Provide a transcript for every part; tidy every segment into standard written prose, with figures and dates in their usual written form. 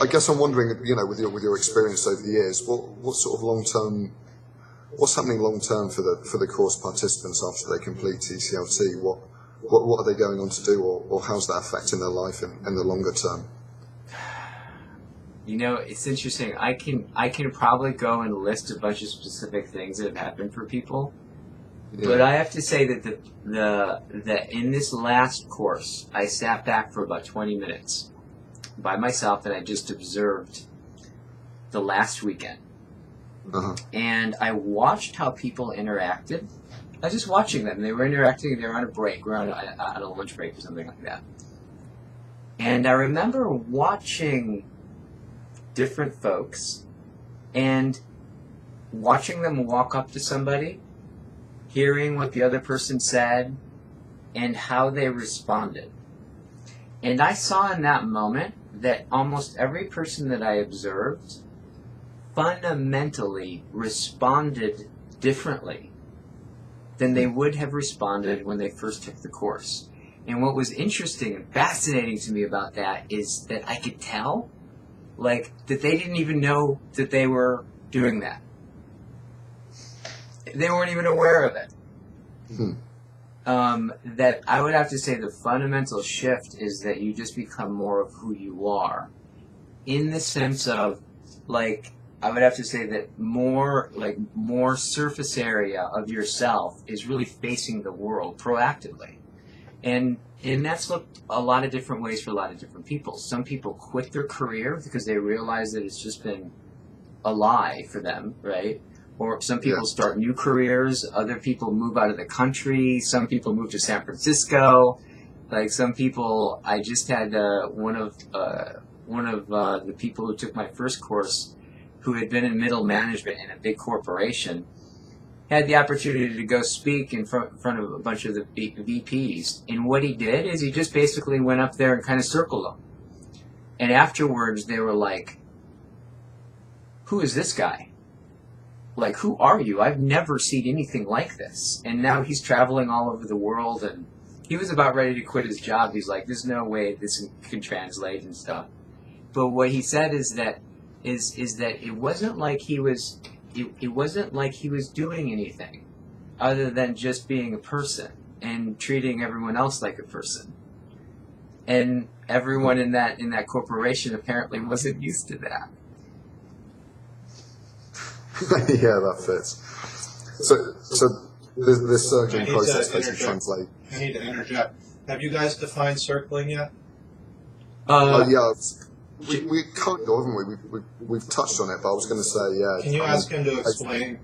I guess I'm wondering, with your experience over the years, what sort of what's happening long term for the course participants after they complete TCLT? What are they going on to do, or how's that affecting their life in the longer term? It's interesting. I can probably go and list a bunch of specific things that have happened for people, but I have to say that the in this last course, I sat back for about 20 minutes by myself and I just observed the last weekend, and I watched how people interacted. I was just watching them. They were interacting. They were on a break. We were on a lunch break or something like that, and I remember watching different folks and watching them walk up to somebody, hearing what the other person said and how they responded. And I saw in that moment that almost every person that I observed fundamentally responded differently than they would have responded when they first took the course. And what was interesting and fascinating to me about that is that I could tell that they didn't even know that they were doing that. They weren't even aware of it. That I would have to say the fundamental shift is that you just become more of who you are. In the sense of, I would have to say that more surface area of yourself is really facing the world proactively. And that's looked a lot of different ways for a lot of different people. Some people quit their career because they realize that it's just been a lie for them, right? Or some people start new careers. Other people move out of the country. Some people move to San Francisco. Some people, I just had one of the people who took my first course, who had been in middle management in a big corporation, had the opportunity to go speak in front of a bunch of the VPs. And what he did is he just basically went up there and kind of circled them. And afterwards they were like, who is this guy? Who are you? I've never seen anything like this. And now he's traveling all over the world, and he was about ready to quit his job. He's like, there's no way this can translate and stuff. But what he said is that it wasn't like he was doing anything other than just being a person and treating everyone else like a person. And everyone in that corporation apparently wasn't used to that. Yeah, that fits. So this circling process basically translate. I need to interject. Have you guys defined circling yet? Yeah. We kind of, haven't we? We've touched on it, but I was going to say, yeah. Can you ask him to explain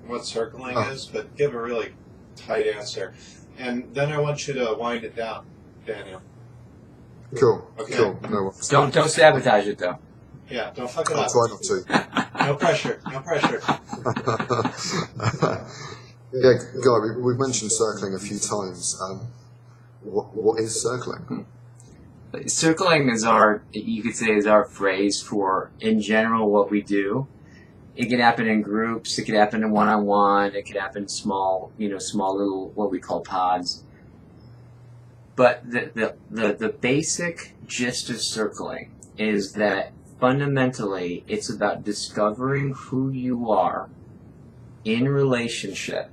what circling is, but give a really tight answer. And then I want you to wind it down, Daniel. Cool. Okay. Cool. No worries. Don't sabotage it, though. Yeah, don't fuck it up. I'll try not to. No pressure. No pressure. Yeah, Guy, we've mentioned circling a few times. What is circling? Circling is you could say, is our phrase for, in general, what we do. It could happen in groups. It could happen in one-on-one. It could happen in small little, what we call pods. But the basic gist of circling is that fundamentally it's about discovering who you are in relationship,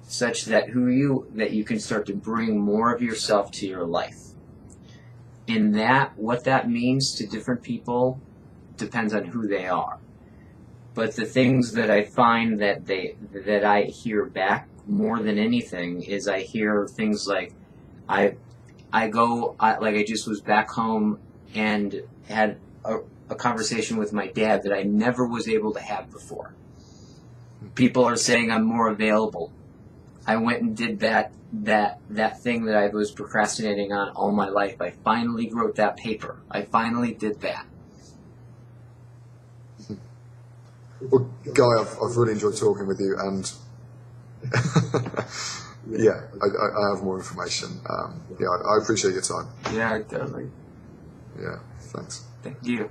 such that you can start to bring more of yourself to your life. In that, what that means to different people depends on who they are. But the things that I find that I hear back more than anything is I hear things like, I just was back home and had a conversation with my dad that I never was able to have before. People are saying I'm more available. I went and did that thing that I was procrastinating on all my life. I finally wrote that paper. I finally did that. Well, Guy, I've really enjoyed talking with you, and yeah, I have more information. I appreciate your time. Yeah, totally. Yeah, thanks. Thank you.